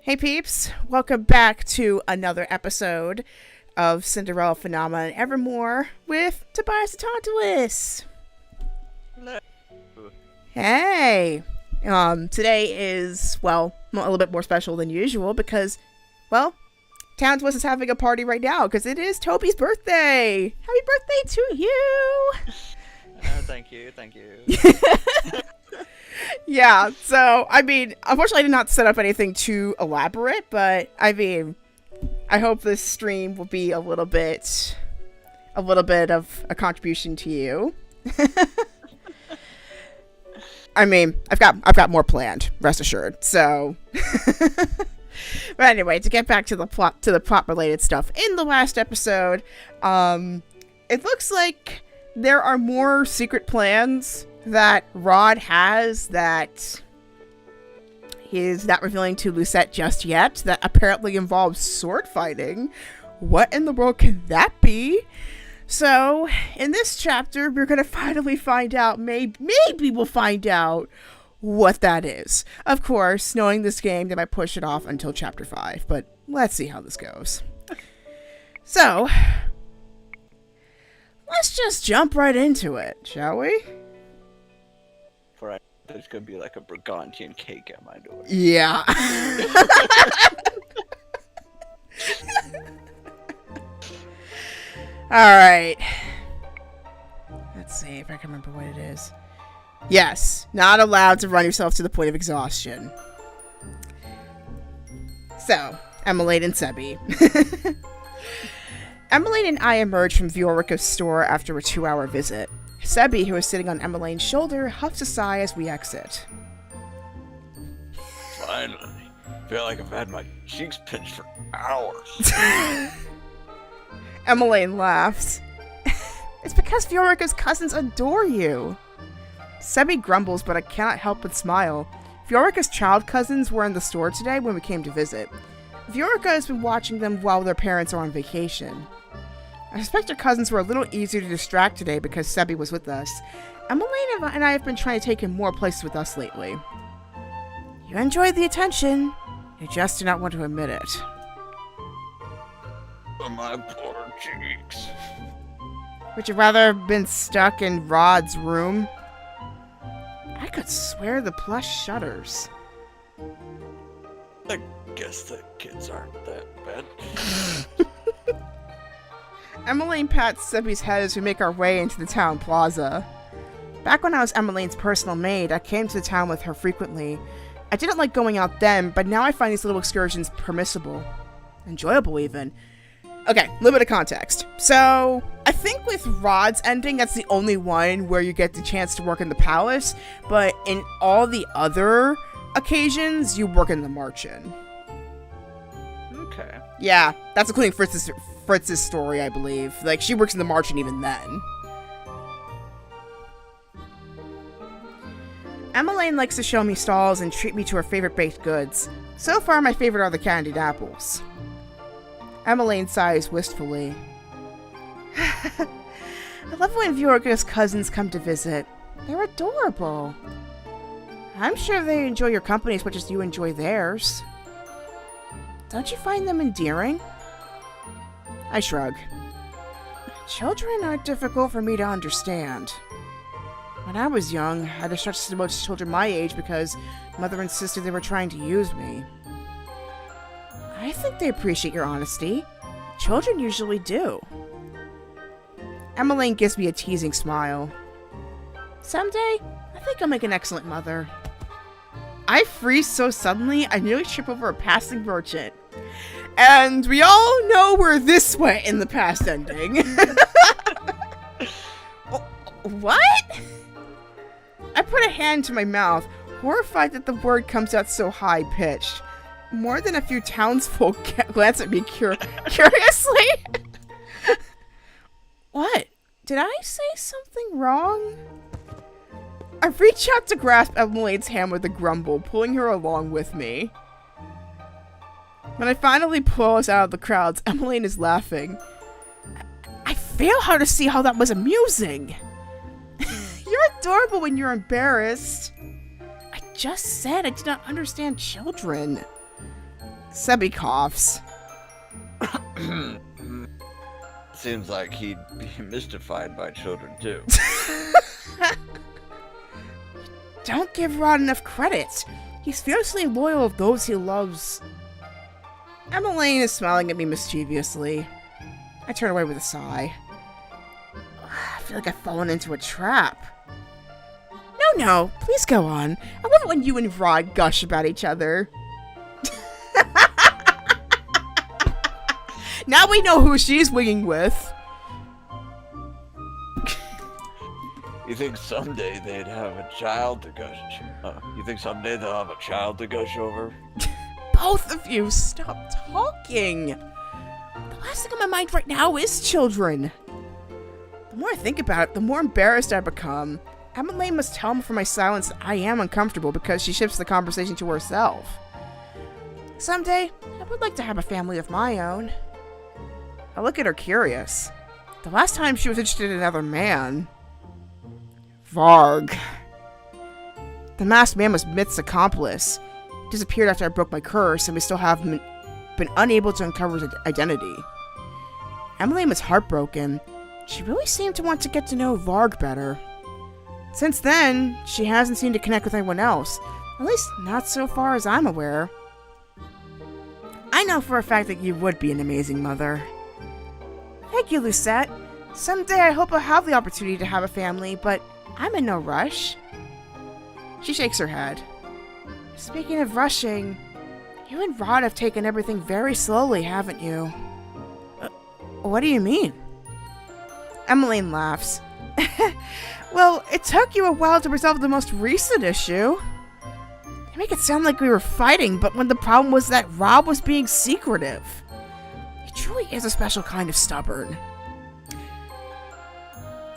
Hey peeps, welcome back to another episode of Cinderella Phenomenon Evermore with Tobias the Tantalus. Hello. Hey, today is, a little bit more special than usual because, Tantalus is having a party right now because it is Toby's birthday. Happy birthday to you! Thank you. Yeah, so, unfortunately I did not set up anything too elaborate, but, I hope this stream will be a little bit of a contribution to you. I've got more planned, rest assured, so... But anyway, to get back to the plot-related stuff, in the last episode, it looks like there are more secret plans that Rod has that he is not revealing to Lucette just yet that apparently involves sword fighting. What in the world can that be? So, in this chapter, we're going to finally find out, maybe we'll find out what that is. Of course, knowing this game, they might push it off until chapter 5, but let's see how this goes. So, let's just jump right into it, shall we? There's gonna be like a Burgundian cake at my door. Yeah. Alright. Let's see if I can remember what it is. Yes, not allowed to run yourself to the point of exhaustion. So, Emmeline and Sebi. Emmeline and I emerged from Viorica's store after a 2-hour visit. Sebi, who is sitting on Emmeline's shoulder, huffs a sigh as we exit. Finally. Feel like I've had my cheeks pinched for hours. Emmeline laughs. It's because Viorica's cousins adore you. Sebi grumbles, but I cannot help but smile. Viorica's child cousins were in the store today when we came to visit. Viorica has been watching them while their parents are on vacation. I suspect her cousins were a little easier to distract today because Sebi was with us. Emmeline and I have been trying to take him more places with us lately. You enjoyed the attention. You just do not want to admit it. Oh, my poor cheeks. Would you rather have been stuck in Rod's room? I could swear the plush shudders. I guess the kids aren't that bad. Emmeline pats Sebi's head as we make our way into the town plaza. Back when I was Emmeline's personal maid, I came to the town with her frequently. I didn't like going out then, but now I find these little excursions permissible. Enjoyable, even. Okay, little bit of context. So, I think with Rod's ending, that's the only one where you get the chance to work in the palace, but in all the other occasions, you work in the March Inn. Okay. Yeah, that's including Fritz's story, I believe. Like, she works in the March Inn even then. Emmeline likes to show me stalls and treat me to her favorite baked goods. So far, my favorite are the candied apples. Emmeline sighs wistfully. I love when Viorica's cousins come to visit. They're adorable. I'm sure they enjoy your company as much as you enjoy theirs. Don't you find them endearing? I shrug. Children are difficult for me to understand. When I was young, I distrusted most children my age because mother insisted they were trying to use me. I think they appreciate your honesty. Children usually do. Emmeline gives me a teasing smile. Someday, I think I'll make an excellent mother. I freeze so suddenly, I nearly trip over a passing merchant. And we all know we're this way in the past ending. What? I put a hand to my mouth, horrified that the word comes out so high-pitched. More than a few townsfolk glance at me curiously. What? Did I say something wrong? I reach out to grasp Emmeline's hand with a grumble, pulling her along with me. When I finally pull us out of the crowds, Emmeline is laughing. I fail her to see how that was amusing. You're adorable when you're embarrassed. I just said I did not understand children. Sebi coughs. Seems like he'd be mystified by children, too. Don't give Rod enough credit. He's fiercely loyal of those he loves. Emmeline is smiling at me mischievously. I turn away with a sigh. I feel like I've fallen into a trap. No, please go on. I love it when you and Rod gush about each other. Now we know who she's winging with. You think someday they'd have a child to gush? You think someday they'll have a child to gush over? Both of you, stop talking. The last thing on my mind right now is children. The more I think about it, the more embarrassed I become. Emily must tell me for my silence that I am uncomfortable because she shifts the conversation to herself. Someday, I would like to have a family of my own. I look at her curious. The last time she was interested in another man. Varg. The masked man was Myth's accomplice. He disappeared after I broke my curse, and we still have been unable to uncover his identity. Emily was heartbroken. She really seemed to want to get to know Varg better. Since then, she hasn't seemed to connect with anyone else. At least, not so far as I'm aware. I know for a fact that you would be an amazing mother. Thank you, Lucette. Someday I hope I'll have the opportunity to have a family, but I'm in no rush. She shakes her head. Speaking of rushing, you and Rod have taken everything very slowly, haven't you? What do you mean? Emmeline laughs. Well, it took you a while to resolve the most recent issue. You make it sound like we were fighting, but when the problem was that Rob was being secretive. He truly is a special kind of stubborn.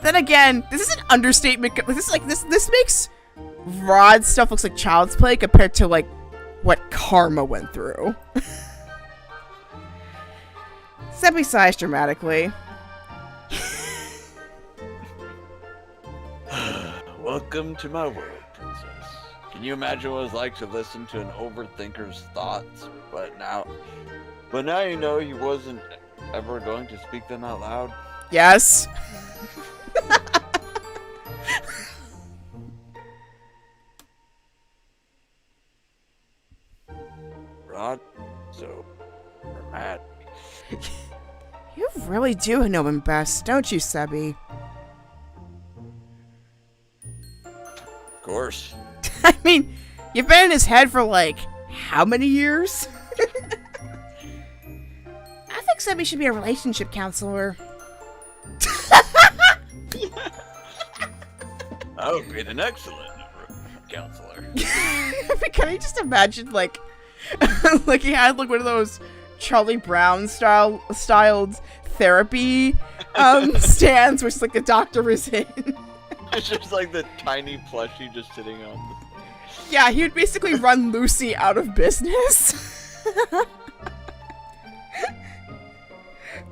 Then again, this is an understatement. This makes Rod's stuff looks like child's play compared to like what Karma went through. Sebi sighs dramatically. Welcome to my world, princess. Can you imagine what it was like to listen to an overthinker's thoughts? But now you know he wasn't ever going to speak them out loud. Yes. Rod, so dramatic. You really do know him best, don't you, Sebi? Of course. I mean, you've been in his head for like, how many years? I think Sebi should be a relationship counselor. I would be an excellent counselor. Can I just imagine, like he had like one of those Charlie Brown styled therapy stands, which like the doctor is in. It's just like the tiny plushie just sitting on. Yeah, he would basically run Lucy out of business.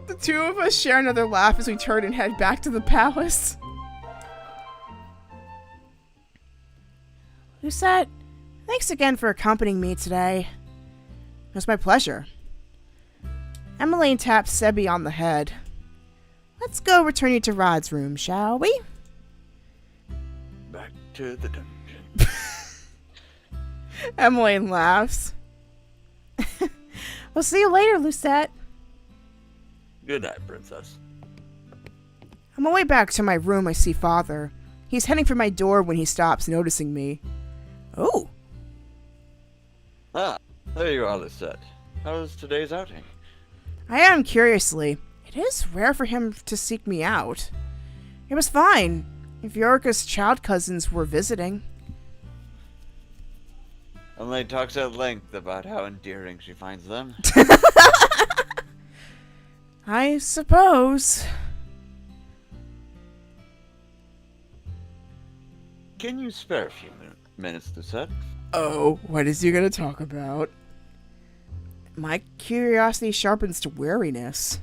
The two of us share another laugh as we turn and head back to the palace. Lucette, thanks again for accompanying me today. It was my pleasure. Emmeline taps Sebi on the head. Let's go return you to Rod's room, shall we? Back to the dungeon. Emmeline laughs. We'll see you later, Lucette. Good night, princess. On my way back to my room, I see Father. He's heading for my door when he stops, noticing me. Oh. Ah, there you are, Lucette. How was today's outing? I am curiously. It is rare for him to seek me out. It was fine. If Yorika's child cousins were visiting. Emily talks at length about how endearing she finds them. I suppose. Can you spare a few minutes, Lucette? Oh, what is he going to talk about? My curiosity sharpens to wariness.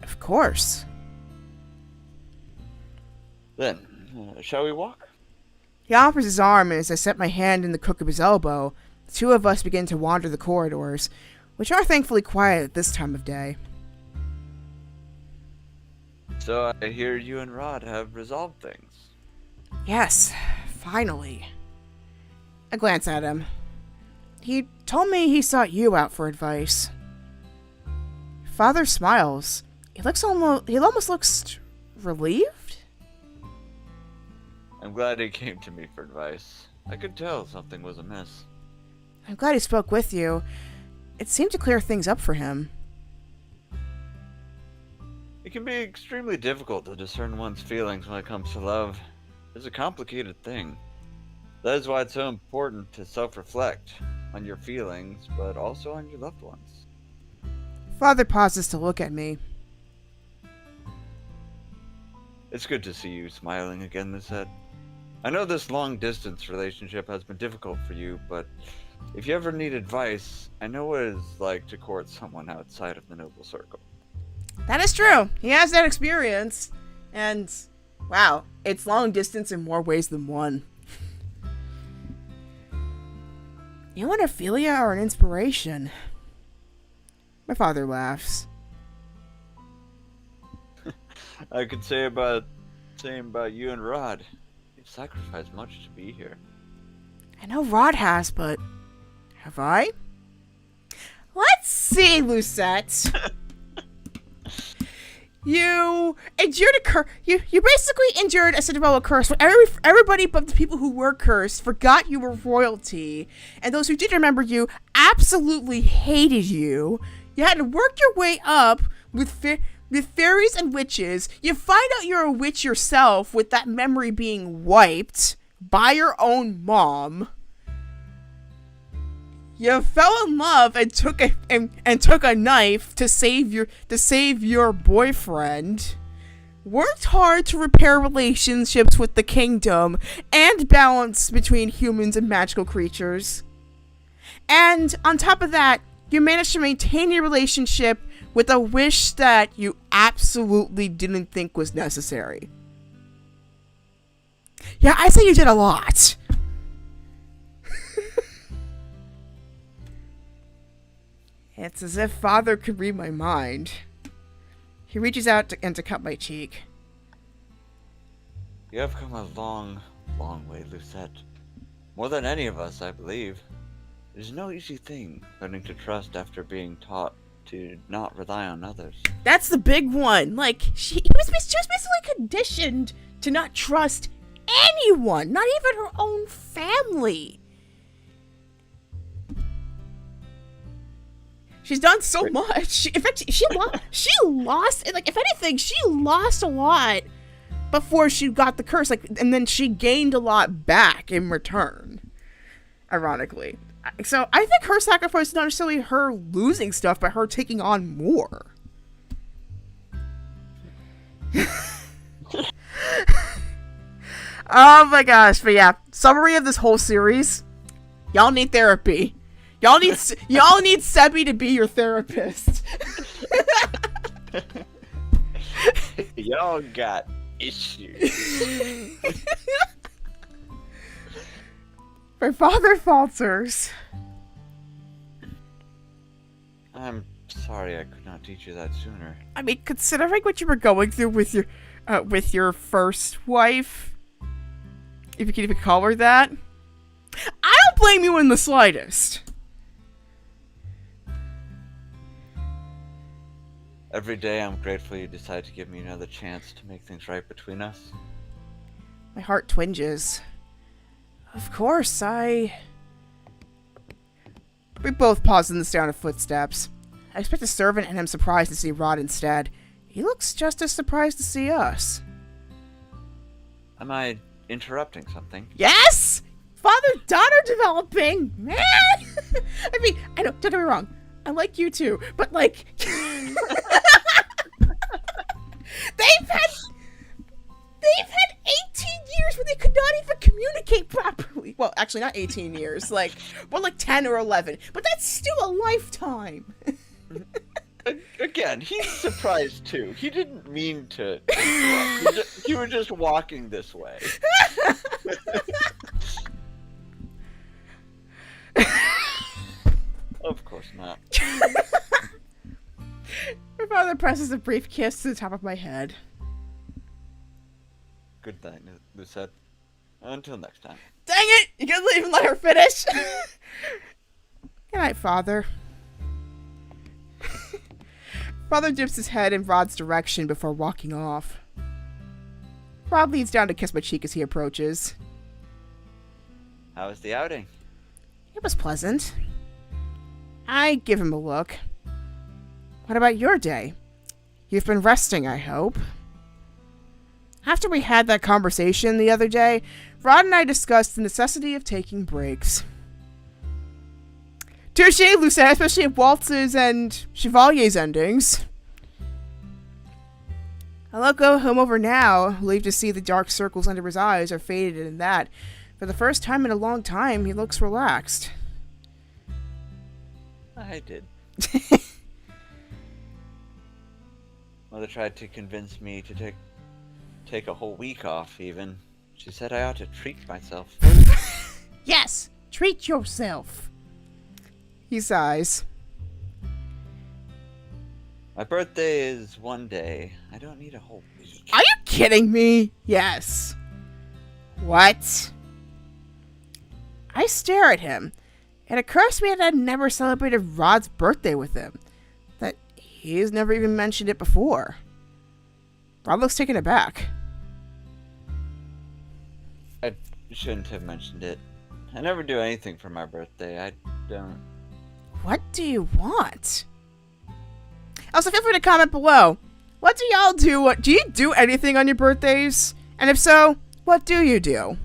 Of course. Then, shall we walk? He offers his arm, and as I set my hand in the crook of his elbow, the two of us begin to wander the corridors, which are thankfully quiet at this time of day. So I hear you and Rod have resolved things. Yes, finally. I glance at him. He told me he sought you out for advice. Father smiles. He almost looks relieved? I'm glad he came to me for advice. I could tell something was amiss. I'm glad he spoke with you. It seemed to clear things up for him. It can be extremely difficult to discern one's feelings when it comes to love. It's a complicated thing. That is why it's so important to self-reflect on your feelings, but also on your loved ones. Father pauses to look at me. It's good to see you smiling again, Lucette. I know this long-distance relationship has been difficult for you, but if you ever need advice, I know what it is like to court someone outside of the noble circle. That is true. He has that experience. And, wow, it's long distance in more ways than one. You and Ophelia are an inspiration. My father laughs. I could say same about you and Rod. You've sacrificed much to be here. I know Rod has, but have I? Let's see, Lucette. You endured a curse. You basically endured a Cinderella curse where everybody but the people who were cursed forgot you were royalty, and those who did remember you absolutely hated you. You had to work your way up with fairies and witches. You find out you're a witch yourself with that memory being wiped by your own mom. You fell in love and took a knife to save your boyfriend. Worked hard to repair relationships with the kingdom and balance between humans and magical creatures. And on top of that, you managed to maintain your relationship with a wish that you absolutely didn't think was necessary. Yeah, I say you did a lot. It's as if Father could read my mind. He reaches out to cut my cheek. You have come a long, long way, Lucette. More than any of us, I believe. It is no easy thing, learning to trust after being taught to not rely on others. That's the big one. Like, she was basically conditioned to not trust anyone, not even her own family. She's done so much. In fact, she lost. Like, if anything, she lost a lot before she got the curse. Like, and then she gained a lot back in return. Ironically, so I think her sacrifice is not necessarily her losing stuff, but her taking on more. Oh my gosh! But yeah, summary of this whole series: y'all need therapy. Y'all need Sebi to be your therapist. Y'all got issues. My father falters. I'm sorry I could not teach you that sooner. I mean, considering what you were going through with your first wife, if you can even call her that, I don't blame you in the slightest. Every day I'm grateful you decided to give me another chance to make things right between us. My heart twinges. Of course, We both pause in the sound of footsteps. I expect a servant and am surprised to see Rod instead. He looks just as surprised to see us. Am I interrupting something? Yes! Father-daughter developing! Man! I mean, I know, don't get me wrong. I like you too, but like... They've had 18 years where they could not even communicate properly. Well, actually, not 18 years, more like 10 or 11. But that's still a lifetime. Again, he's surprised too. He didn't mean to interrupt. You were just walking this way. Father presses a brief kiss to the top of my head. Good night, Lucette. Until next time. Dang it! You couldn't even let her finish! Good night, Father. Father dips his head in Rod's direction before walking off. Rod leans down to kiss my cheek as he approaches. How was the outing? It was pleasant. I give him a look. What about your day? You've been resting, I hope. After we had that conversation the other day, Rod and I discussed the necessity of taking breaks. Touche, Lucette, especially at Waltz's and Chevalier's endings. I let go home over now, relieved to see the dark circles under his eyes are faded and that, for the first time in a long time, he looks relaxed. I did. Mother tried to convince me to take a whole week off, even. She said I ought to treat myself. Yes, treat yourself. He sighs. My birthday is one day. I don't need a whole week. Are you kidding me? Yes. What? I stare at him. It occurs to me that I'd never celebrated Rod's birthday with him. That he's never even mentioned it before. Rod looks taken aback. I shouldn't have mentioned it. I never do anything for my birthday. I don't. What do you want? Also, feel free to comment below. What do y'all do? Do you do anything on your birthdays? And if so, what do you do?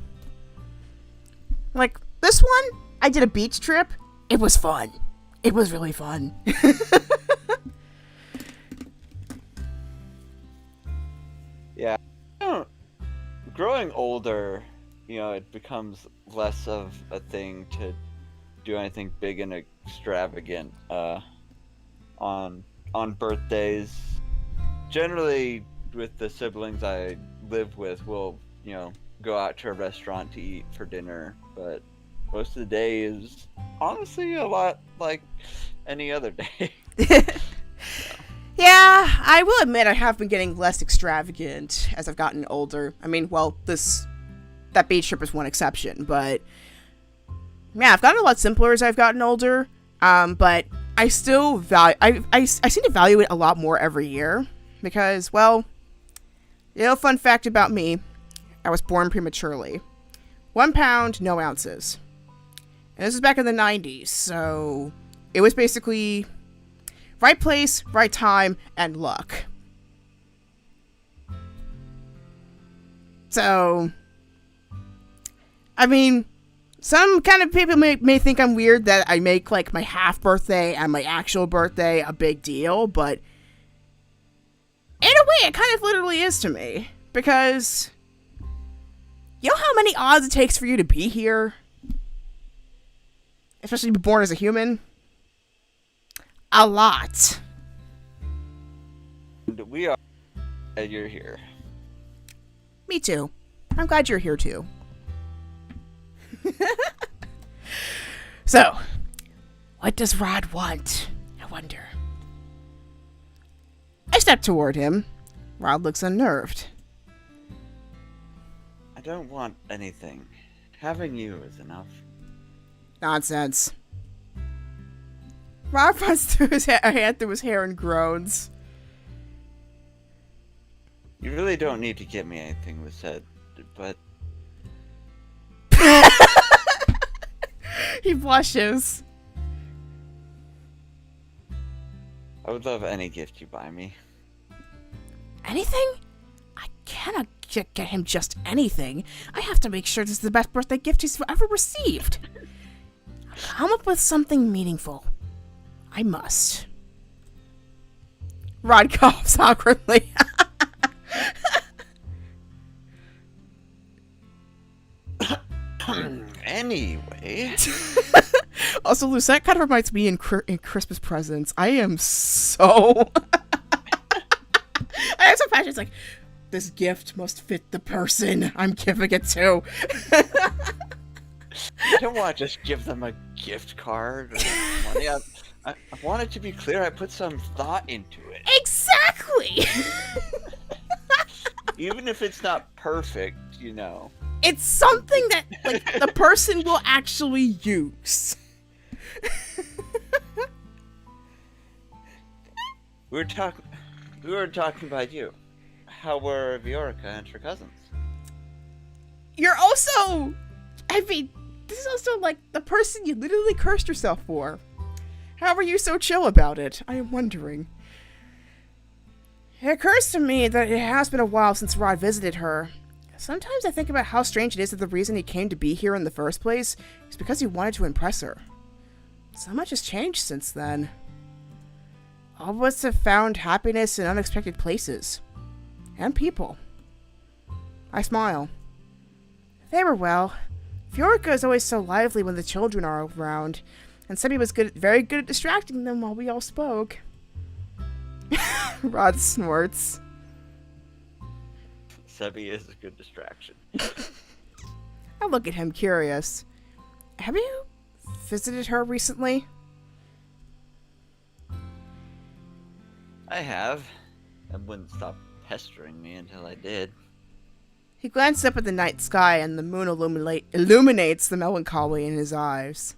Like, this one, I did a beach trip. It was fun. It was really fun. Yeah. Growing older, it becomes less of a thing to do anything big and extravagant on birthdays. Generally, with the siblings I live with, we'll go out to a restaurant to eat for dinner, but most of the day is honestly a lot like any other day. Yeah, I will admit I have been getting less extravagant as I've gotten older. I mean, well, that beach trip is one exception, but yeah, I've gotten a lot simpler as I've gotten older. But I still value. I seem to value it a lot more every year because, well, fun fact about me, I was born prematurely. 1 pound, no ounces. And this is back in the 90s, so it was basically right place, right time, and luck. So, I mean, some kind of people may think I'm weird that I make, like, my half birthday and my actual birthday a big deal, but in a way, it kind of literally is to me. Because, you know how many odds it takes for you to be here? Especially be born as a human? A lot. We are glad you're here. Me too. I'm glad you're here too. So, what does Rod want? I wonder. I step toward him. Rod looks unnerved. I don't want anything. Having you is enough. Nonsense. Rod runs through his hand through his hair and groans. You really don't need to get me anything, Lucette, but... He blushes. I would love any gift you buy me. Anything? I cannot get him just anything. I have to make sure this is the best birthday gift he's ever received. Come up with something meaningful. I must. Rod coughs awkwardly. Anyway. Also, Lucette kind of reminds me in Christmas presents. I am so... I have some passion. It's like, this gift must fit the person I'm giving it to. I don't want to just give them a gift card or money. I want it to be clear I put some thought into it. Exactly! Exactly. Even if it's not perfect, It's something that like the person will actually use. We were talking about you. How were Viorica and her cousins? You're also, I mean, this is also like the person you literally cursed yourself for. How are you so chill about it? I am wondering. It occurs to me that it has been a while since Rod visited her. Sometimes I think about how strange it is that the reason he came to be here in the first place is because he wanted to impress her. So much has changed since then. All of us have found happiness in unexpected places. And people. I smile. They were well. Viorica is always so lively when the children are around, and Sebby was very good at distracting them while we all spoke. Rod snorts. Sebby is a good distraction. I look at him curious. Have you visited her recently? I have. That wouldn't stop pestering me until I did. He glanced up at the night sky and the moon illuminates the melancholy in his eyes.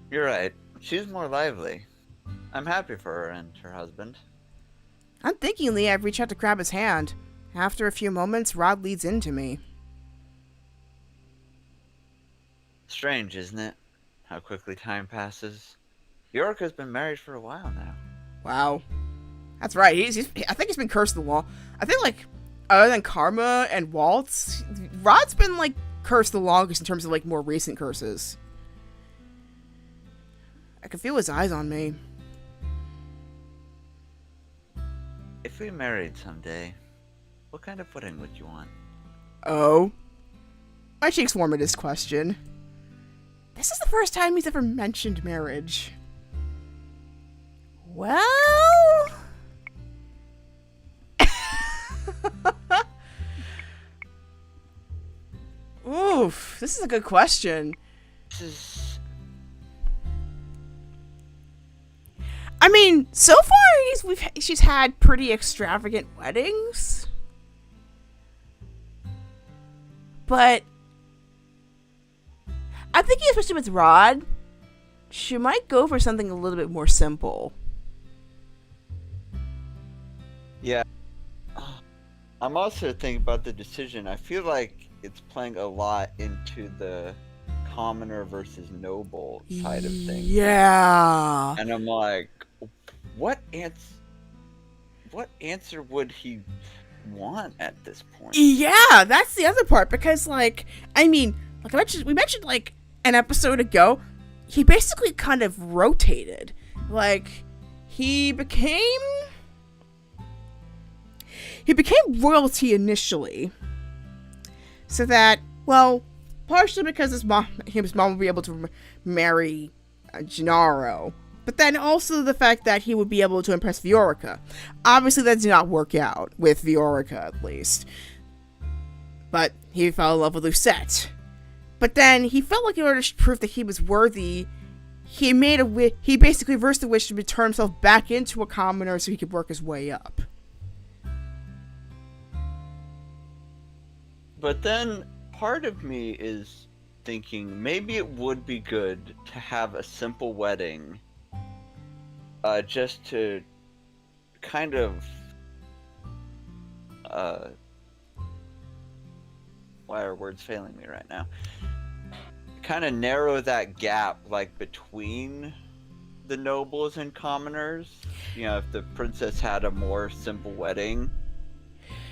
You're right. She's more lively. I'm happy for her and her husband. Unthinkingly, I reach out to grab his hand. After a few moments, Rod leads into me. Strange, isn't it? How quickly time passes. Viorica's been married for a while now. Wow. That's right. I think he's been cursed the long. I think, like, other than Karma and Waltz, Rod's been, like, cursed the longest in terms of, like, more recent curses. I can feel his eyes on me. If we married someday, what kind of wedding would you want? Oh. My cheeks warm at this question. This is the first time he's ever mentioned marriage. Well... Oof, this is a good question. I mean, so far she's had pretty extravagant weddings. But I think especially with Rod, she might go for something a little bit more simple. Yeah. I'm also thinking about the decision. I feel like it's playing a lot into the commoner versus noble side of things. Yeah. And I'm like, what answer would he want at this point? Yeah, that's the other part, because, like, I mean, like we mentioned like an episode ago, he basically kind of rotated. Like, he became royalty initially, so that, well, partially because his mom would be able to marry Gennaro, but then also the fact that he would be able to impress Viorica. Obviously, that did not work out with Viorica, at least. But he fell in love with Lucette. But then he felt like in order to prove that he was worthy, he basically reversed the wish to turn himself back into a commoner so he could work his way up. But then part of me is thinking maybe it would be good to have a simple wedding, just to kind of why are words failing me right now? Kind of narrow that gap, like, between the nobles and commoners. You know, if the princess had a more simple wedding,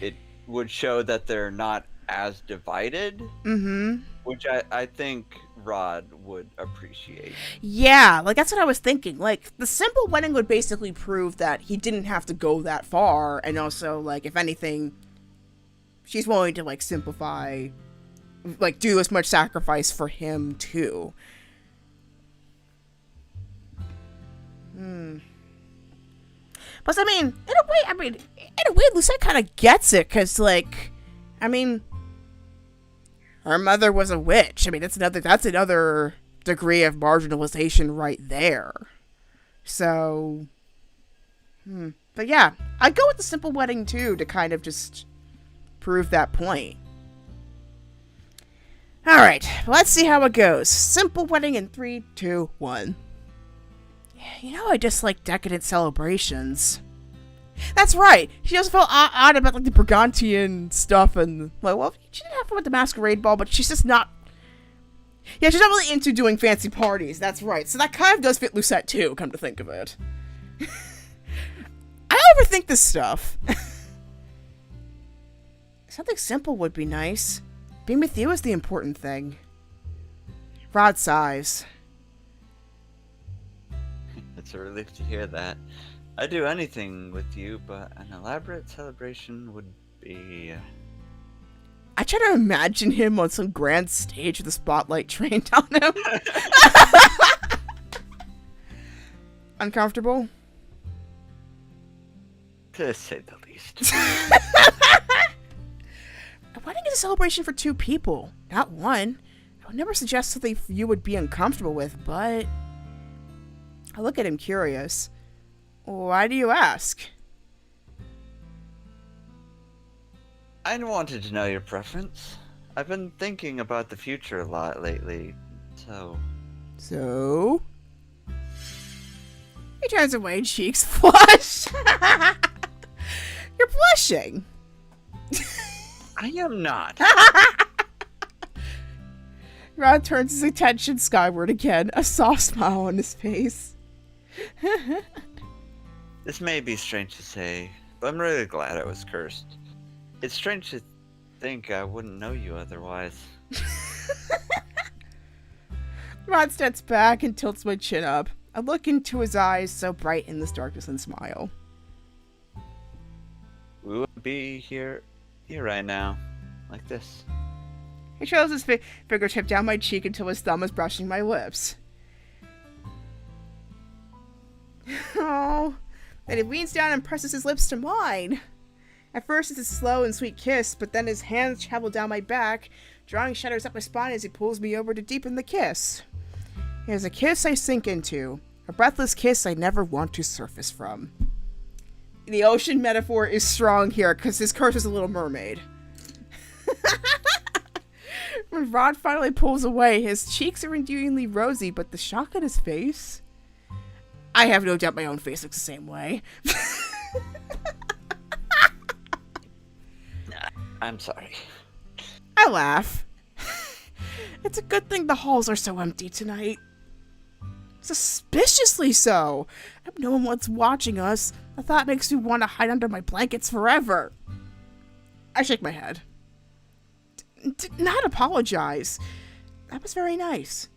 it would show that they're not as divided. Mm-hmm. Which I think Rod would appreciate. Yeah, like, that's what I was thinking. Like, the simple wedding would basically prove that he didn't have to go that far, and also, like, if anything, she's willing to, like, simplify, like, do as much sacrifice for him, too. Plus, I mean, in a way, Lucette kind of gets it, because, like, I mean, her mother was a witch. I mean, that's another degree of marginalization right there. So, But yeah, I'd go with the simple wedding too to kind of just prove that point. Alright, let's see how it goes. Simple wedding in 3, 2, 1. You know I dislike decadent celebrations. That's right. She doesn't feel odd about like the Brigantian stuff and like, well, she didn't have fun with the masquerade ball, but she's just not. Yeah, she's not really into doing fancy parties. That's right. So that kind of does fit Lucette too. Come to think of it, I overthink this stuff. Something simple would be nice. Being with you is the important thing. Rod sighs. It's a relief to hear that. I'd do anything with you, but an elaborate celebration would be... I try to imagine him on some grand stage with a spotlight trained on him. Uncomfortable? To say the least. A wedding is a celebration for 2 people, not 1. I would never suggest something you would be uncomfortable with, but... I look at him curious. Why do you ask? I wanted to know your preference. I've been thinking about the future a lot lately, so... So? He turns away, cheeks flush. You're blushing. I am not. Rod turns his attention skyward again, a soft smile on his face. This may be strange to say, but I'm really glad I was cursed. It's strange to think I wouldn't know you otherwise. Rod steps back and tilts my chin up. I look into his eyes, so bright in this darkness, and smile. We wouldn't be here right now, like this. He trails his fingertip down my cheek until his thumb is brushing my lips. Oh, then he leans down and presses his lips to mine. At first it's a slow and sweet kiss, but then his hands travel down my back, drawing shudders up my spine as he pulls me over to deepen the kiss. It is a kiss I sink into, a breathless kiss I never want to surface from. The ocean metaphor is strong here, because his curse is a little mermaid. When Rod finally pulls away, his cheeks are endearingly rosy, but the shock on his face... I have no doubt my own face looks the same way. I'm sorry. I laugh. It's a good thing the halls are so empty tonight. Suspiciously so. If no one's watching us, the thought makes me want to hide under my blankets forever. I shake my head. Not apologize. That was very nice.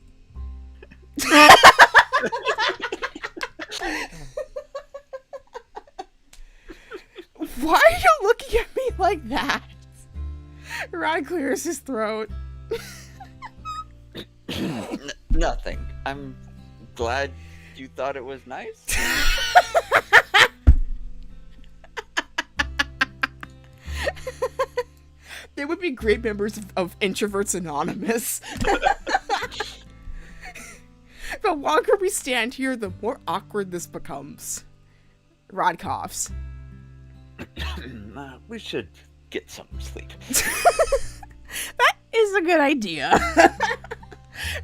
Why are you looking at me like that? Rod clears his throat. Nothing. I'm glad you thought it was nice. They would be great members of Introverts Anonymous. The longer we stand here, the more awkward this becomes. Rod coughs. We should get some sleep. That is a good idea.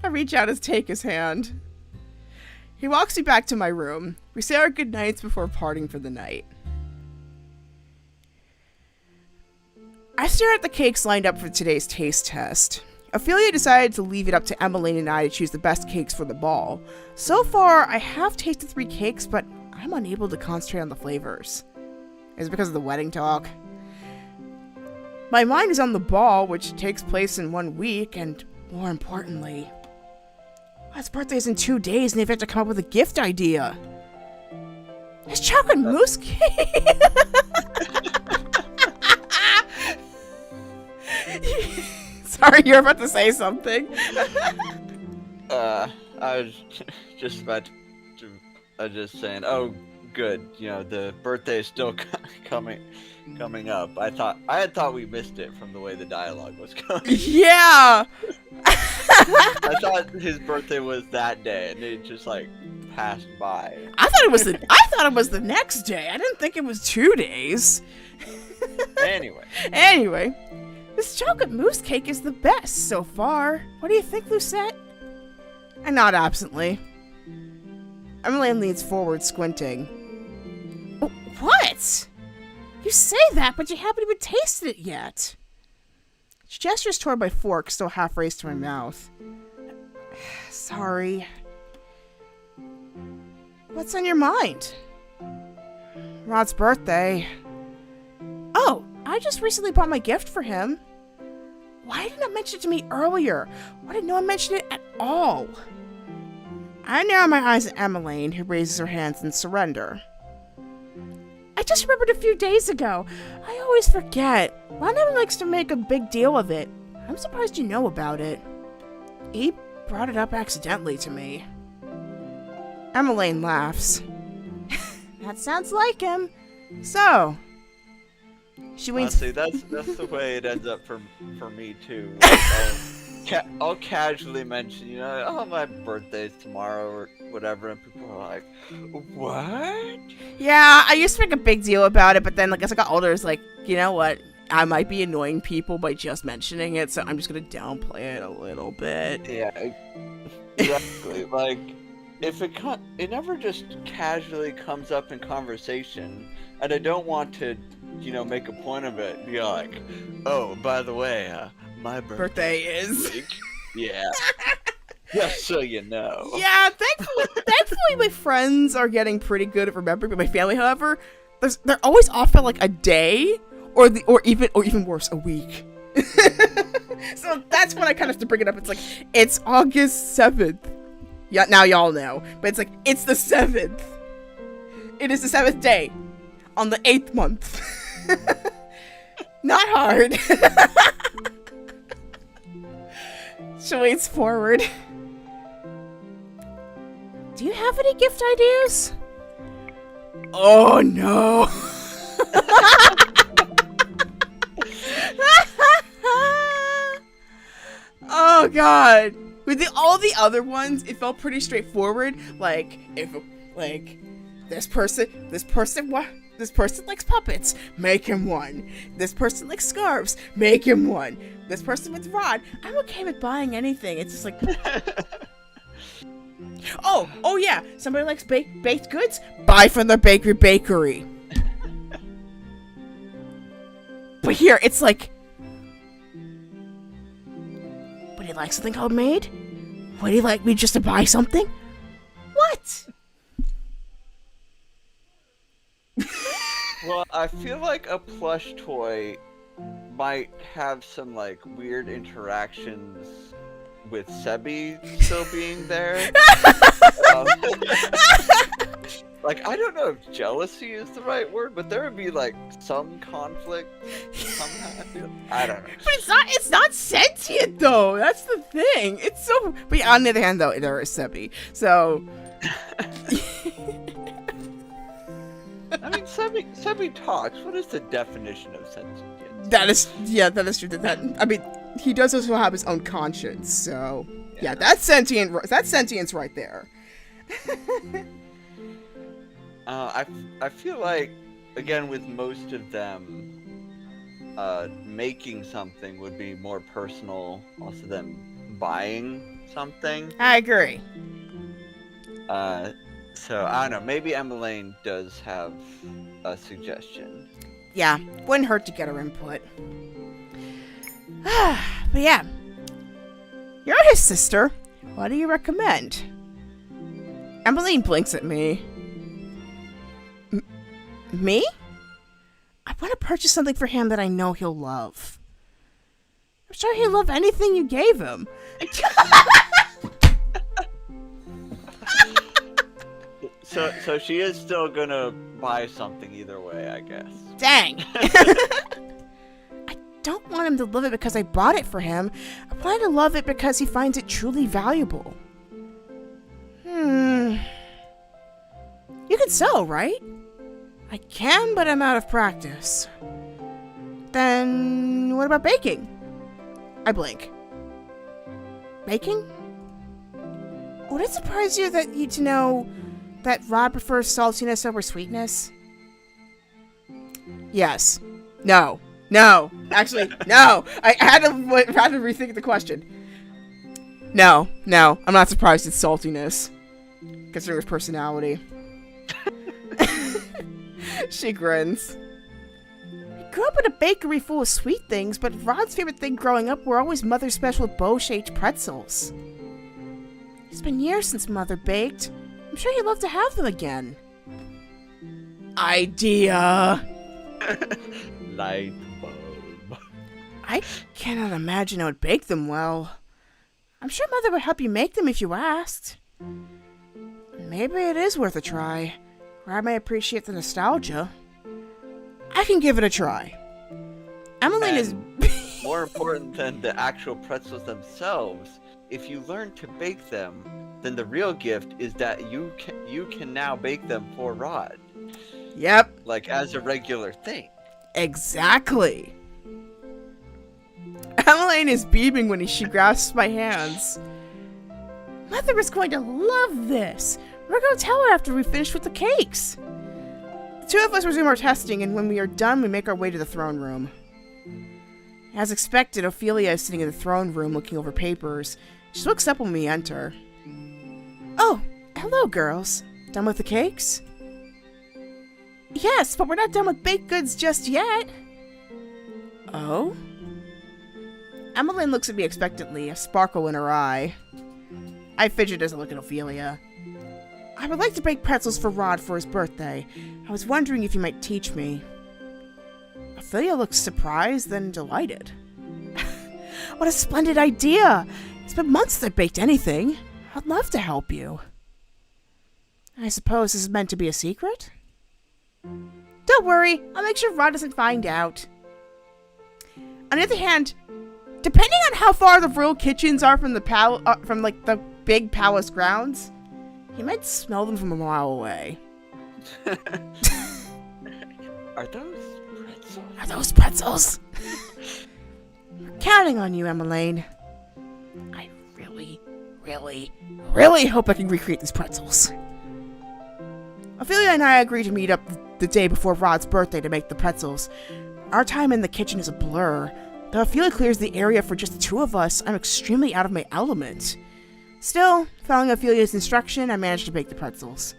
I reach out and take his hand. He walks me back to my room. We say our goodnights before parting for the night. I stare at the cakes lined up for today's taste test. Ophelia decided to leave it up to Emmeline and I to choose the best cakes for the ball. So far, I have tasted 3 cakes, but I'm unable to concentrate on the flavors. Is it because of the wedding talk? My mind is on the ball, which takes place in 1 week, and more importantly, his birthday is in 2 days and they've had to come up with a gift idea. It's chocolate mousse cake! Sorry, you're about to say something. I was just about to... I was just saying, oh, good. You know, the birthday is still coming up. I had thought we missed it from the way the dialogue was going. Yeah! I thought his birthday was that day, and it just like passed by. I thought it was the next day. I didn't think it was 2 days. Anyway, this chocolate mousse cake is the best so far. What do you think, Lucette? I nod absently. Emily leans forward, squinting. Oh, what? You say that, but you haven't even tasted it yet. She gestures toward my fork, still half raised to my mouth. Sorry. What's on your mind? Rod's birthday. Oh, I just recently bought my gift for him. Why didn't you mention it to me earlier? Why didn't no one mention it at all? I narrow my eyes at Emmeline, who raises her hands in surrender. I just remembered a few days ago. I always forget. Ron never likes to make a big deal of it. I'm surprised you know about it. He brought it up accidentally to me. Emmeline laughs. That sounds like him. So, she leans. Honestly, that's the way it ends up for me too. Like, I'll casually mention, oh, my birthday's tomorrow or whatever, and people are like, what? Yeah, I used to make a big deal about it, but then, as I got older, it's like, you know what? I might be annoying people by just mentioning it, so I'm just gonna downplay it a little bit. Yeah, exactly. Like, if it never just casually comes up in conversation, and I don't want to, make a point of it. Be like, oh, by the way, my birthday is. Yeah. Just so you know. Yeah, thankfully my friends are getting pretty good at remembering, but my family, however, they're always off by a day, or even worse, a week. So that's when I kind of have to bring it up. It's like, it's August 7th. Yeah, now y'all know. But it's the 7th. It is the 7th day. On the 8th month. Not hard. She leans forward. Do you have any gift ideas? Oh no. Oh god. With all the other ones, it felt pretty straightforward. This person likes puppets, make him one. This person likes scarves, make him one. This person with Rod, I'm okay with buying anything. It's just like, oh yeah, somebody likes baked goods, buy from the bakery. But here, it's like, would he like something homemade? Would he like me just to buy something? What? Well, I feel like a plush toy might have some weird interactions with Sebi still being there. I don't know if jealousy is the right word, but there would be some conflict somehow. I don't know. But it's not sentient though. That's the thing. It's so. But on the other hand, though, there is Sebi. So. I mean, Sebi talks. What is the definition of sentience? That is true. I mean, he does also have his own conscience. So yeah, that's sentient. That's sentience right there. I feel like, again, with most of them, making something would be more personal also than buying something. I agree. So, I don't know, maybe Emmeline does have a suggestion. Yeah, wouldn't hurt to get her input. But yeah, you're his sister. What do you recommend? Emmeline blinks at me. Me? I want to purchase something for him that I know he'll love. I'm sure he'll love anything you gave him. So she is still gonna buy something either way, I guess. Dang! I don't want him to love it because I bought it for him. I want him to love it because he finds it truly valuable. You can sew, right? I can, but I'm out of practice. Then what about baking? I blink. Baking? Would it surprise you that you'd know that Rod prefers saltiness over sweetness? Yes. No. No. Actually, no. I had to rethink the question. No. No. I'm not surprised it's saltiness. Considering his personality. She grins. I grew up in a bakery full of sweet things, but Rod's favorite thing growing up were always Mother's special bow-shaped pretzels. It's been years since Mother baked. I'm sure he'd love to have them again. Idea. Light bulb. I cannot imagine I would bake them well. I'm sure Mother would help you make them if you asked. Maybe it is worth a try. Rod may appreciate the nostalgia. I can give it a try. Emmeline is... More important than the actual pretzels themselves, if you learn to bake them, then the real gift is that you can now bake them for Rod. Yep. Like as a regular thing. Exactly. Emmeline is beaming when she grasps my hands. Mother is going to love this. We're going to tell her after we finish with the cakes. The two of us resume our testing, and when we are done, we make our way to the throne room. As expected, Ophelia is sitting in the throne room looking over papers. She looks up when we enter. Oh, hello, girls. Done with the cakes? Yes, but we're not done with baked goods just yet. Oh? Emmeline looks at me expectantly, a sparkle in her eye. I fidget as I look at Ophelia. I would like to bake pretzels for Rod for his birthday. I was wondering if you might teach me. Ophelia looks surprised, then delighted. What a splendid idea! It's been months since I baked anything. I'd love to help you. I suppose this is meant to be a secret? Don't worry, I'll make sure Rod doesn't find out. On the other hand, depending on how far the royal kitchens are from the big palace grounds, he might smell them from a mile away. Are those pretzels? Are those pretzels? We're counting on you, Emmeline. I really hope I can recreate these pretzels. Ophelia and I agree to meet up the day before Rod's birthday to make the pretzels. Our time in the kitchen is a blur. Though Ophelia clears the area for just the two of us, I'm extremely out of my element. Still, following Ophelia's instruction, I managed to bake the pretzels.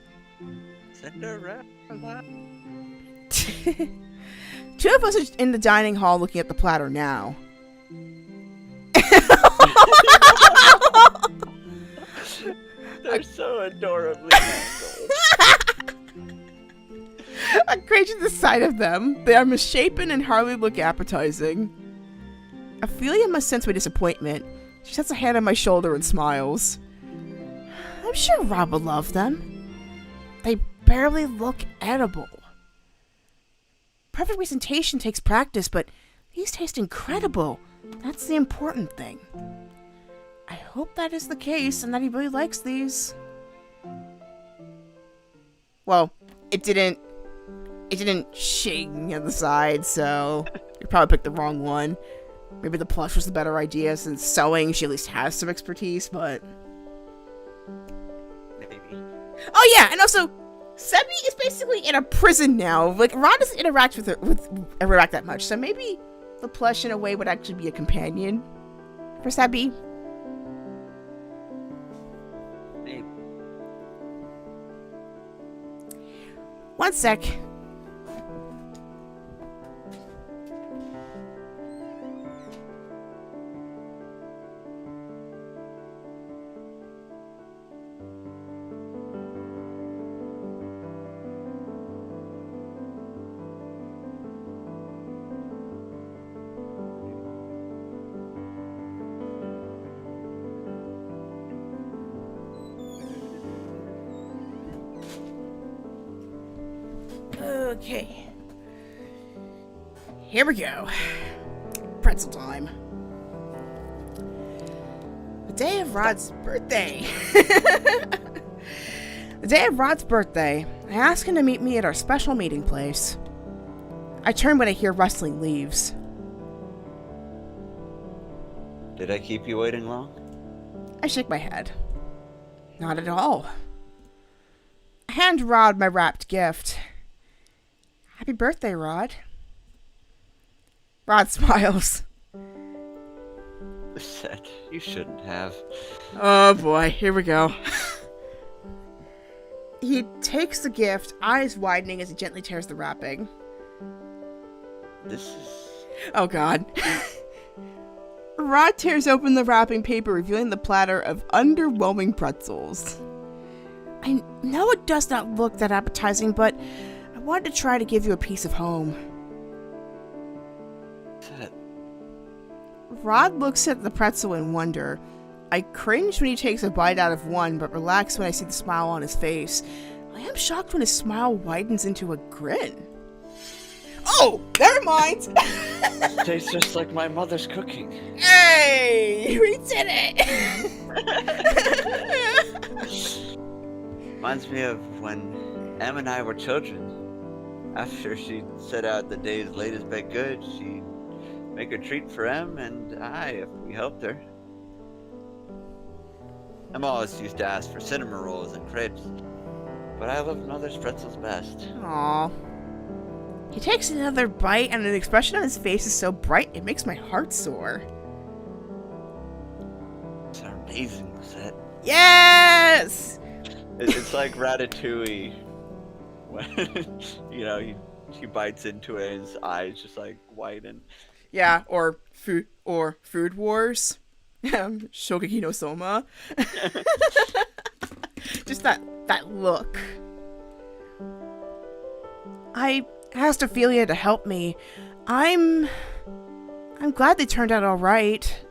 Cinderella. Two of us are in the dining hall looking at the platter now. They're so adorably mangled. I'm cringing the sight of them. They are misshapen and hardly look appetizing. Ophelia must sense my disappointment. She sets a hand on my shoulder and smiles. I'm sure Rob will love them. They barely look edible. Perfect presentation takes practice, but these taste incredible. That's the important thing. I hope that is the case and that he really likes these. Well, it didn't shing on the side, so you probably picked the wrong one. Maybe the plush was the better idea, since sewing she at least has some expertise, but... Maybe. Oh yeah, and also, Sebi is basically in a prison now. Like, Rod doesn't interact with that much, so maybe the plush in a way would actually be a companion for Sebi. Maybe. One sec. Okay. Here we go. Pretzel time. The day of Rod's birthday. The day of Rod's birthday, I ask him to meet me at our special meeting place. I turn when I hear rustling leaves. Did I keep you waiting long? I shake my head. Not at all. I hand Rod my wrapped gift. Happy birthday, Rod. Rod smiles. Lucette, you shouldn't have. Oh boy, here we go. He takes the gift, eyes widening as he gently tears the wrapping. This is... Oh god. Rod tears open the wrapping paper, revealing the platter of underwhelming pretzels. I know it does not look that appetizing, but I wanted to try to give you a piece of home. Lucette. Rod looks at the pretzel in wonder. I cringe when he takes a bite out of one, but relax when I see the smile on his face. I am shocked when his smile widens into a grin. Oh, never mind! Tastes just like my mother's cooking. Hey! We did it! Reminds me of when Em and I were children. After she'd set out the day's latest baked goods, she'd make a treat for Em and I if we helped her. Em always used to ask for cinnamon rolls and crepes, but I loved Mother's pretzels best. Aww. He takes another bite, and the expression on his face is so bright it makes my heart soar. It's amazing, Lucette. Yes! It's like Ratatouille. When, you know, he bites into it, and his eyes just like widen. Yeah, or Food Wars. Shokugeki no Soma. Just that look. I asked Ophelia to help me. I'm glad they turned out all right.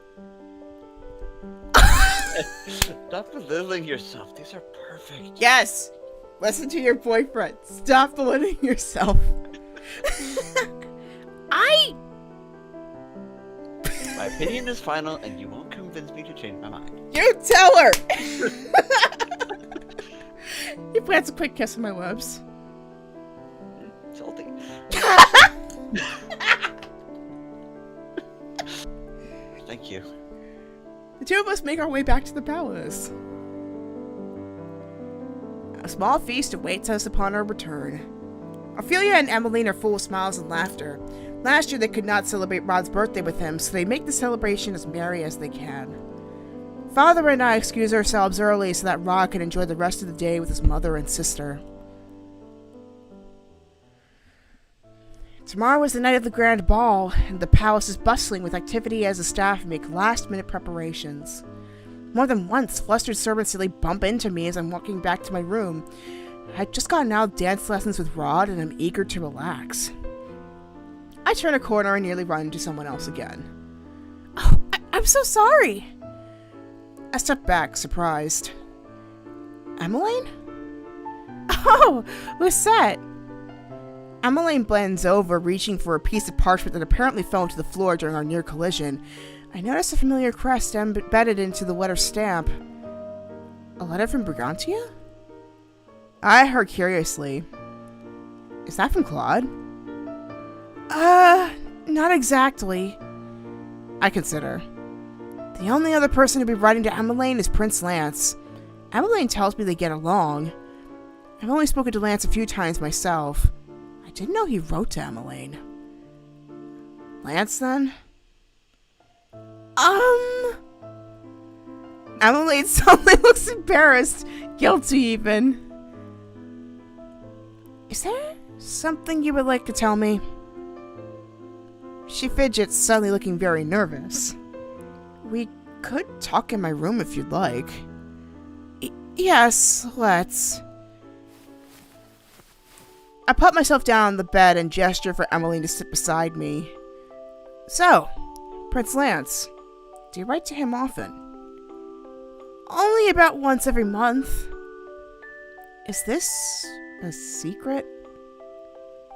Stop belittling yourself. These are perfect. Yes! Listen to your boyfriend. Stop belittling yourself. My opinion is final, and you won't convince me to change my mind. You tell her! He plants a quick kiss on my lips. Salty. Thank you. The two of us make our way back to the palace. A small feast awaits us upon our return. Ophelia and Emmeline are full of smiles and laughter. Last year they could not celebrate Rod's birthday with him, so they make the celebration as merry as they can. Father and I excuse ourselves early so that Rod can enjoy the rest of the day with his mother and sister. Tomorrow is the night of the grand ball, and the palace is bustling with activity as the staff make last-minute preparations. More than once, flustered servants silly bump into me as I'm walking back to my room. I'd just gotten out of dance lessons with Rod, and I'm eager to relax. I turn a corner and nearly run into someone else again. Oh, I'm so sorry! I step back, surprised. Emmeline? Oh, Lucette! Emmeline blends over, reaching for a piece of parchment that apparently fell to the floor during our near collision. I notice a familiar crest embedded into the letter stamp. A letter from Brigantia? I heard curiously. Is that from Claude? Not exactly. I consider. The only other person to be writing to Emmeline is Prince Lance. Emmeline tells me they get along. I've only spoken to Lance a few times myself. I didn't know he wrote to Emmeline. Lance, then? Emmeline suddenly looks embarrassed, guilty even. Is there something you would like to tell me? She fidgets, suddenly looking very nervous. We could talk in my room if you'd like. Yes, let's. I put myself down on the bed and gesture for Emmeline to sit beside me. So, Prince Lance, do you write to him often? Only about once every month. Is this a secret?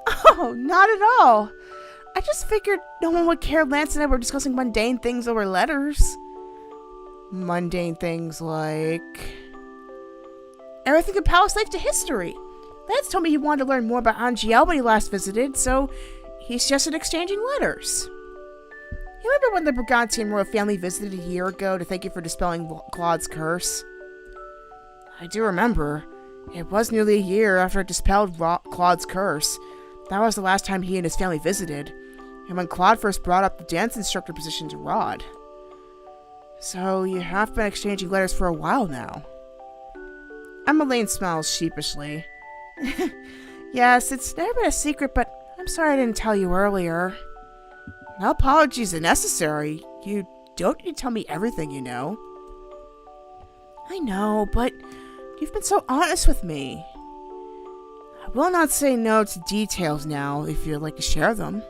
Oh, not at all. I just figured no one would care Lance and I were discussing mundane things over letters. Mundane things like everything in palace life to history. Lance told me he wanted to learn more about Angiel when he last visited, so he suggested exchanging letters. You remember when the Brigantian royal family visited a year ago to thank you for dispelling Claude's curse? I do remember. It was nearly a year after I dispelled Claude's curse. That was the last time he and his family visited, and when Claude first brought up the dance instructor position to Rod. So you have been exchanging letters for a while now. Emmeline smiles sheepishly. Yes, it's never been a secret, but I'm sorry I didn't tell you earlier. No apologies are necessary. You don't need to tell me everything you know. I know, but you've been so honest with me. I will not say no to details now if you'd like to share them.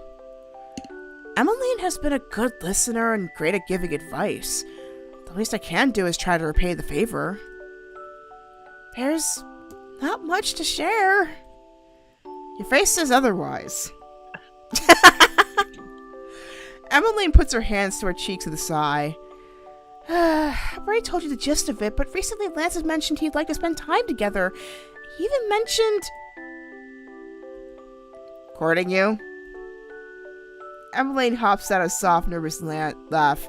Emmeline has been a good listener and great at giving advice. The least I can do is try to repay the favor. There's not much to share. Your face says otherwise. Emmeline puts her hands to her cheeks with a sigh. I've already told you the gist of it, but recently Lance has mentioned he'd like to spend time together. He even mentioned... Courting you? Emmeline hops out a soft, nervous laugh.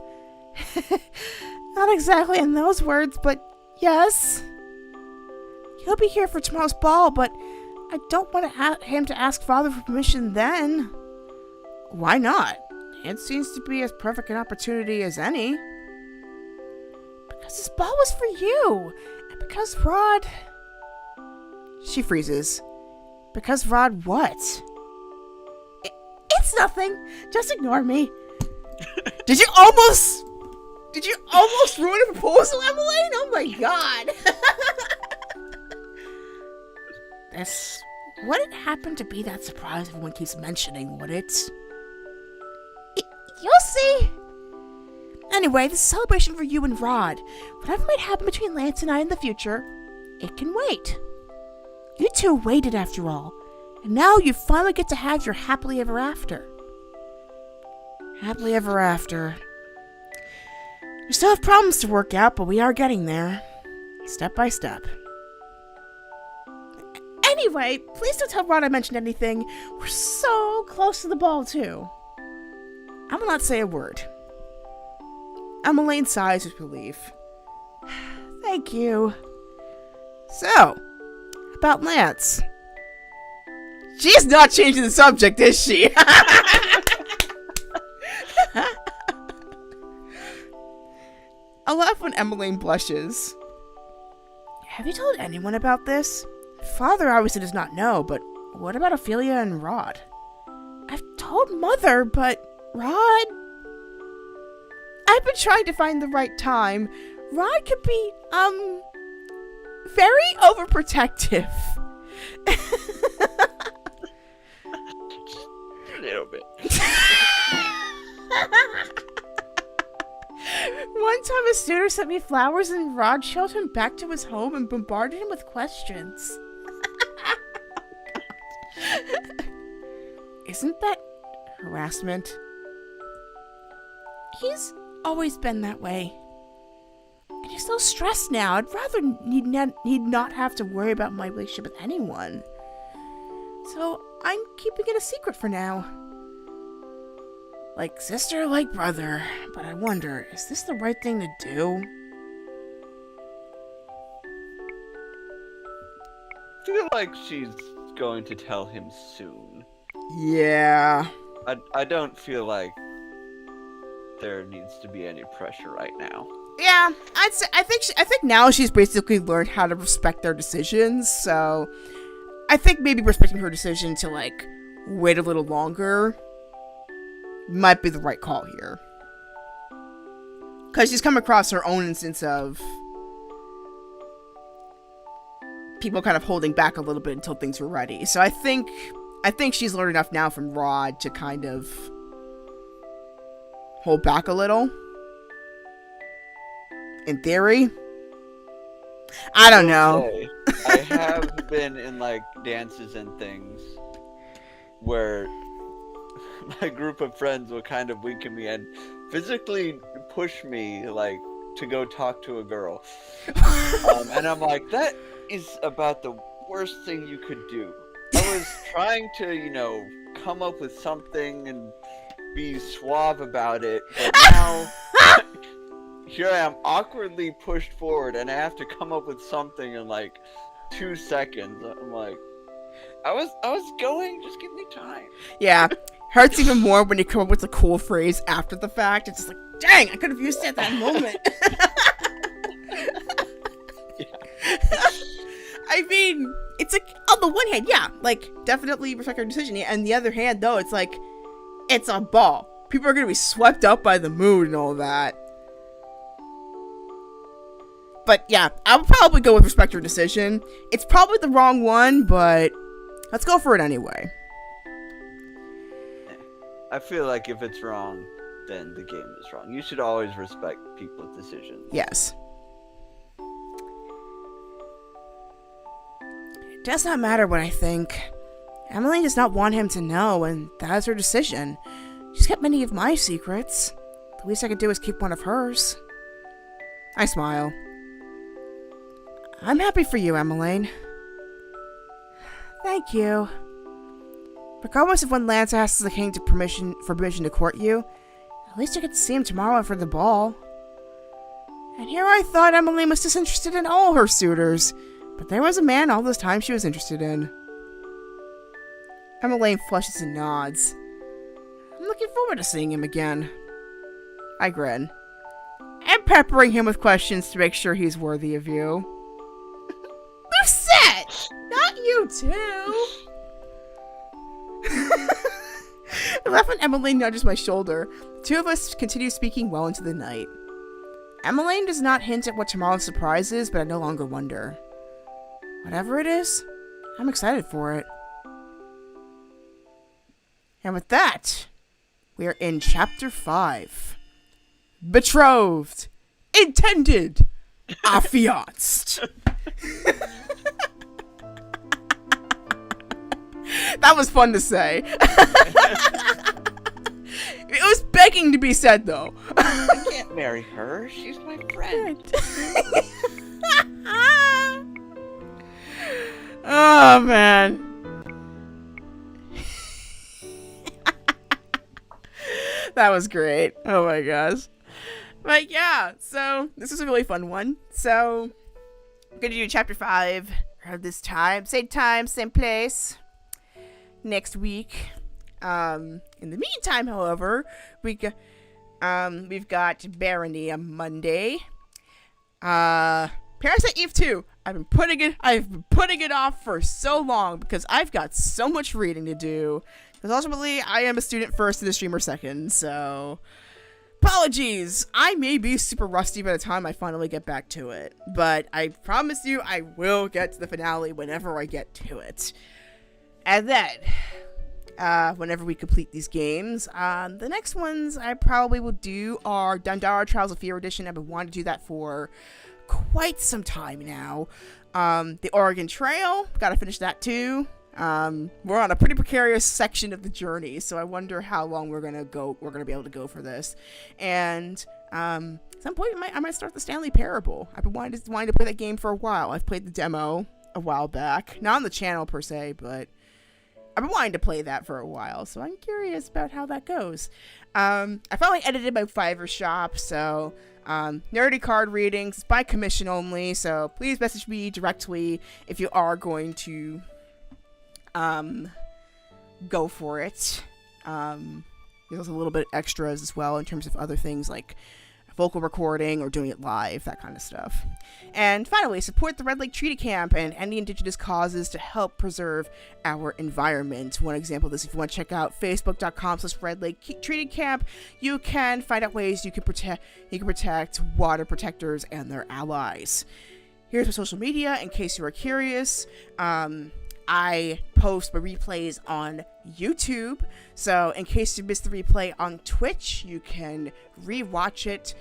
Not exactly in those words, but yes. He'll be here for tomorrow's ball, but I don't want him to ask Father for permission then. Why not? It seems to be as perfect an opportunity as any. Because this ball was for you, and because Rod... She freezes. Because Rod what? It's nothing. Just ignore me. Did you almost ruin a proposal, Emmeline? Oh my god. This wouldn't happen to be that surprise everyone keeps mentioning, would it? You'll see. Anyway, this is a celebration for you and Rod. Whatever might happen between Lance and I in the future, it can wait. You two waited after all, and now you finally get to have your happily ever after. Happily ever after. We still have problems to work out, but we are getting there. Step by step. Anyway, please don't tell Rod I mentioned anything. We're so close to the ball, too. I will not say a word. Emmeline sighs with relief. Thank you. So, about Lance. She's not changing the subject, is she? I laugh when Emmeline blushes. Have you told anyone about this? Father obviously does not know, but what about Ophelia and Rod? I've told Mother, but Rod... I've been trying to find the right time. Rod could be, very overprotective. A little bit. One time a student sent me flowers and Rod showed him back to his home and bombarded him with questions. Isn't that harassment? He's always been that way. And he's so stressed now. I'd rather he'd not have to worry about my relationship with anyone. So I'm keeping it a secret for now. Like sister, like brother. But I wonder, is this the right thing to do? I feel like she's going to tell him soon. Yeah. I don't feel like there needs to be any pressure right now. Yeah, I'd say I think now she's basically learned how to respect their decisions. So I think maybe respecting her decision to like wait a little longer might be the right call here. Because she's come across her own instance of people kind of holding back a little bit until things were ready. So I think she's learned enough now from Rod to kind of hold back a little. In theory. I don't know. I have been in like dances and things where my group of friends will kind of weaken me and physically push me like to go talk to a girl. And I'm like, that is about the worst thing you could do. I was trying to, come up with something and be suave about it, but now here I am awkwardly pushed forward and I have to come up with something and like 2 seconds. I'm like, I was going. Just give me time. Yeah. Hurts even more when you come up with a cool phrase after the fact. It's just like, dang, I could have used it at that moment. I mean, it's like, on the one hand, yeah, like, definitely respect your decision. And the other hand, though, it's like, it's a ball. People are going to be swept up by the mood and all that. But yeah, I would probably go with respect your decision. It's probably the wrong one, but let's go for it anyway. I feel like if it's wrong, then the game is wrong. You should always respect people's decisions. Yes. It does not matter what I think. Emily does not want him to know, and that is her decision. She's kept many of my secrets. The least I could do is keep one of hers. I smile. I'm happy for you, Emmeline. Thank you. Regardless of when Lance asks the king for permission to court you, at least I get to see him tomorrow after the ball. And here I thought Emmeline was disinterested in all her suitors, but there was a man all this time she was interested in. Emmeline flushes and nods. I'm looking forward to seeing him again. I grin. And peppering him with questions to make sure he's worthy of you. Lucette! Not you too! I laugh when Emmeline nudges my shoulder. The two of us continue speaking well into the night. Emmeline does not hint at what tomorrow's surprise is, but I no longer wonder. Whatever it is, I'm excited for it. And with that, we are in Chapter 5. Betrothed. Intended. Affianced. That was fun to say. It was begging to be said, though. I can't marry her. She's my friend. Oh, man. That was great. Oh, my gosh. But yeah, so this was a really fun one. So, I'm going to do Chapter 5 around this time, same place. Next week. In the meantime, however, we've got Barony on Monday. Parasite Eve 2. I've been putting it off for so long because I've got so much reading to do. Because ultimately, I am a student first and a streamer second, so apologies. I may be super rusty by the time I finally get back to it, but I promise you, I will get to the finale whenever I get to it. And then, whenever we complete these games, the next ones I probably will do are Dandara Trials of Fear Edition. I've been wanting to do that for quite some time now. The Oregon Trail, gotta finish that too. We're on a pretty precarious section of the journey, so I wonder how long we're gonna be able to go for this. And at some point I might start the Stanley Parable. I've been wanting to play that game for a while. I've played the demo a while back, not on the channel per se, but I've been wanting to play that for a while, so I'm curious about how that goes. I finally edited my Fiverr shop, so nerdy card readings by commission only, so please message me directly if you are going to go for it. There's a little bit extras as well in terms of other things like vocal recording or doing it live, that kind of stuff. And finally, support the Red Lake Treaty Camp and any indigenous causes to help preserve our environment. One example of this, if you want to check out facebook.com/Red Lake Treaty Camp, you can find out ways you can protect water protectors and their allies. Here's my social media in case you are curious. I post my replays on YouTube, so in case you missed the replay on Twitch, you can re-watch it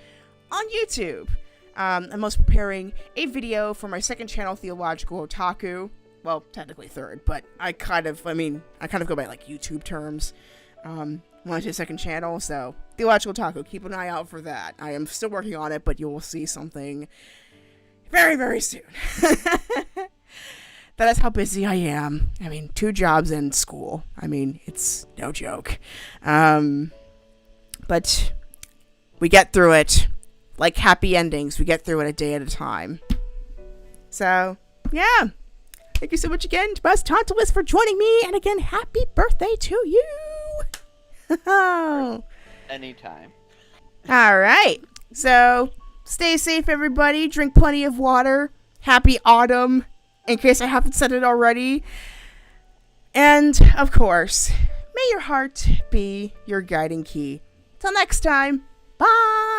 on YouTube. I'm also preparing a video for my second channel, Theological Otaku. Well, technically third, but I kind of go by like YouTube terms. When I say second channel, so Theological Otaku, keep an eye out for that. I am still working on it, but you will see something very, very soon. That is how busy I am. I mean, 2 jobs and school. I mean, it's no joke. But we get through it. Like happy endings, we get through it a day at a time. So, yeah. Thank you so much again to Buzz Tantalus for joining me. And again, happy birthday to you. Anytime. All right. So stay safe, everybody. Drink plenty of water. Happy autumn, in case I haven't said it already. And, of course, may your heart be your guiding key. Till next time. Bye.